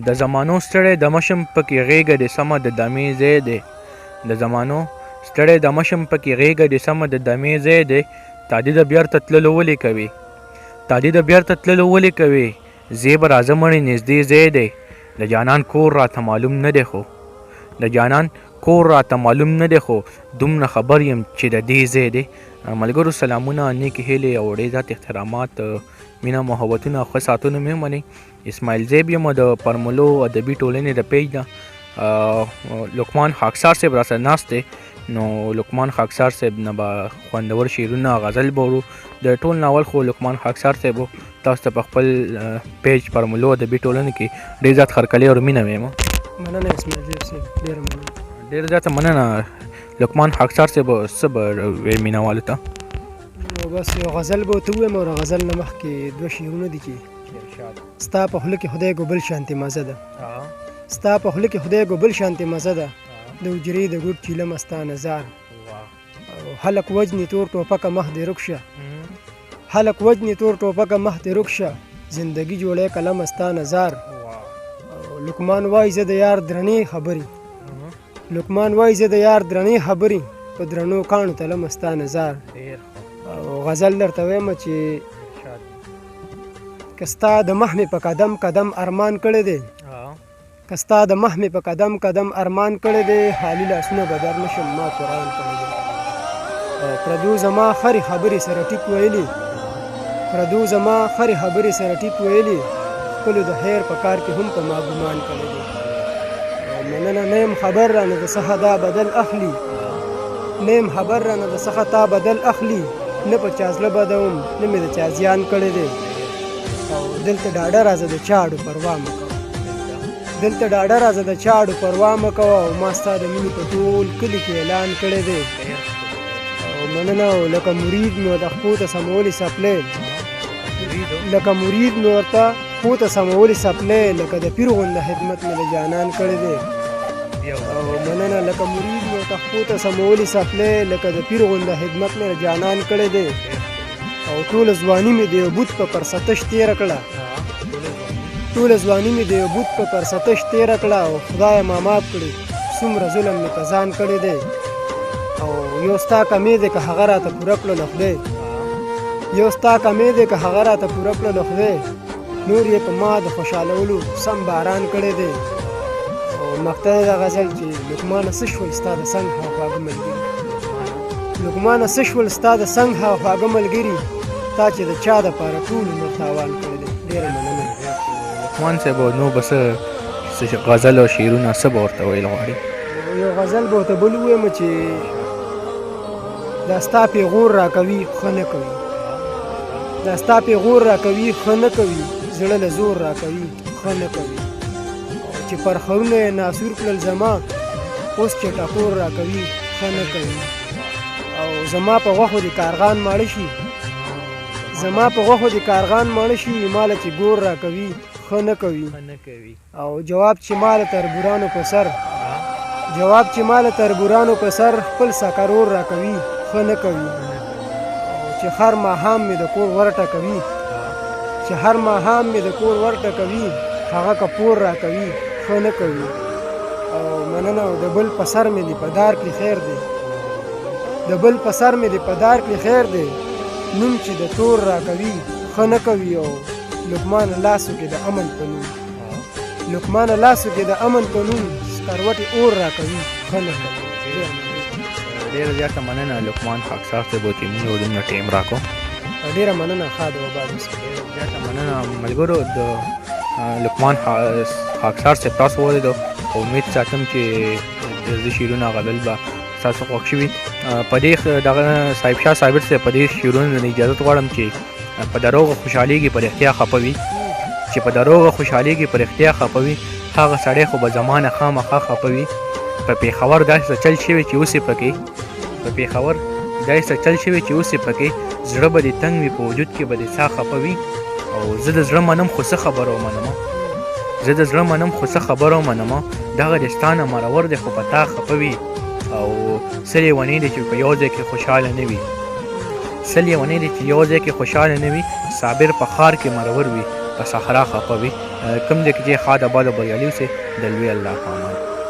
د زمانو ستړی د مشم پکې غېږه دې سمه د دمې ځای دی د زمانو ستړی د مشم پکې غېږه دې سمه د دمې ځای دی تادي د بیرته تللو ولې کوي تادي د بیرته تللو ولې کوي زی به راځه مړې نږدې ځای دی د جانان کور راته معلوم نه دی خو د جانان کور راته معلوم نه دی خو دومره خبر یم چې د دې ځای دی ملګرو سلامونه نیکې هیلې او ډېر زیات احترامات مینه محبتونه او ښه ساتنه مې ومنئ اسماعیل زیب یم د پرملو ادبي ټولنې د پیج نه لقمان خاکسار صاحب راسره ناست دی نو لقمان خاکسار صاحب نه به خوندور شعرونه غزل به ورو د ټول ناول خو لقمان خاکسار صاحب تاسو ته په خپل پیج پرملو ادبي ټولنې کې ډېر زیات خرکلې او مینه ویم مننه اسماعیل زیب صاحب ډېره مننه ډېر زیاته مننه لقمان خاکسار صاحب څه به وایي مینهوالو ته نو بس یو غزل به ورته ووایم او د غزل نه مخکې دوه شعرونه دي چې ستا په خوله کې خدای ګوبل شانتې مزه ده ستا په خوله کې خدای ګوبل شانتې مزه ده د حجرې د ګوټ چیلمه ستا نظر او هلک وجنې تور ټوپکه مخ دې رک شه هلک وجنې تور ټوپکه مخ دې رک شه زندګي جوړی قلم ستا نظر لقمان وایي زه د یار درنې خبرې لقمان وایي زه د یار درنې خبرې په درنو کاڼو تلم ستا نظر او غزل درته وایم چې که ستا د مخ مې په قدم قدم ارمان کړی دی که ستا د مخ مې په قدم قدم ارمان کړی دی حالي لاسونه به در نشم ما قرآن کړی دی پردو زما خرې خبرې سره ټیک ویلي پردو زما خرې خبرې سره ټیک ویلي خپلو د خیر په کار کې هم په ما ګمان کړی دی مننه نه یم خبر رانه د څخه دا بدل اخلي نه یم خبر رانه د څخه تا بدل اخلي نه په چا زړه بدوم نه مې د چا زیان کړی دی او دلته ډاډه راځه د چاړو پروا مه کوه دلته ډاډه راځه د چاړو پروا مه کوه او ما ستا د مینې په ټول کلي کې اعلان کړی دی او مننه او لکه مرید مې ورته خپو ته سمولې څپلۍ لکه مرید مې ورته خپو ته سمولې څپلۍ لکه د پیر غونده خدمت مې د جانان کړی دی او مننه لکه مرید مې ورته خپو ته سمولې څپلۍ لکه د پیر غونده خدمت مې د جانان کړی دی او ټوله ځواني مې د یو بوت په پرستش تېره کړه ټوله ځواني مې د یو بوت په پرستش تېره کړه او خدایه ما معاف کړي څومره ظلم مې په ځان کړی دی او یو ستا کمې دی که هغه راته پوره کړه له خدای یو ستا کمې دی که هغه راته پوره کړه له خدای نور یې په ما د خوشحالولو سم باران کړی دی او مقطع د غزل چې لقمانه څه شول ستا د څنګ هاخواږه ملګري لقمانه څه شول ستا د څنګ هاخواږه ملګري تا چې د چا دپاره ټول عمر تاوان کړی دی ډېره مننه لقمان صاحب نو بس غزل او شعرونه څه به ورته ویل غواړي یو غزل به ورته بل ووایم چې دا ستا پیغور راکوي ښه نه کوي دا ستا پیغور راکوي ښه نه کوي زړه له زور راکوي ښه نه کوي چې پرخرونه یې ناسور کړل زما اوس چې ټکور راکوي ښه نه کوي او زما په غوښو د کارغان ماړه شي زما په غوښو د کارغان ماړه شي ماله چې ګور راکوي ښه نه کوي او جواب چې ماله تربورانو په سر جواب چې ماله تربورانو په سر خپل سکرور راکوي ښه نه کوي چې هر ماښام مې د کور ورټه کوي چې هر ماښام مې د کور ورټه کوي هغه کپور راکوي ښه نه کوي او مننه او د بل په سر مې دې په دار کې خیر دی د بل په سر مې دې په دار کې خیر دی نوم چې د تور راکوي ښه نه کوي او لقمان لاسو کې د امن په نوم لقمان لاسو کې د امن په نوم سکروټې اور راکوي ښه نه کوي ډېره زیاته مننه لقمان خاکسار صاحب چې موږ دومره ټیم راکړو ډېره مننه ښه د وباد ډېره زیاته مننه ملګرو د لقمان خاکسار صاحب تاسو ولیدو امید ساتم چې د شعرونه غزل به ستاسو خوښ شوي په دې دغه صاحب شاه صابر صاحب په دې شعرونو نه اجازت غواړم چې په دروغه خوشحالېږي په رښتیا خفه وي چې په دروغه خوشحالېږي په رښتیا خفه وي هغه سړی خو به زمانه خامخا خفه وي په پېښور داسې چل شوی چې اوس یې پکې په پېښور داسې چل شوی چې اوس یې پکې زړه به دې تنګ وي په وجود کې به دې ساه خفه وي او زه د زړه منم خو څه خبره ومنمه زه د زړه منم خو څه خبره ومنمه دغه د ستا نه مرور دی خو په تا خفه وي او څه لیونی دی چې په یو ځای کې خوشحاله نه وي څه لیونی دی چې یو ځای کې خوشحاله نه وي صابر په ښار کې مرور وي په صحرا خفه وي کوم ځای کې چې ښاد آباد او بریالي اوسئ د لوی الله په امان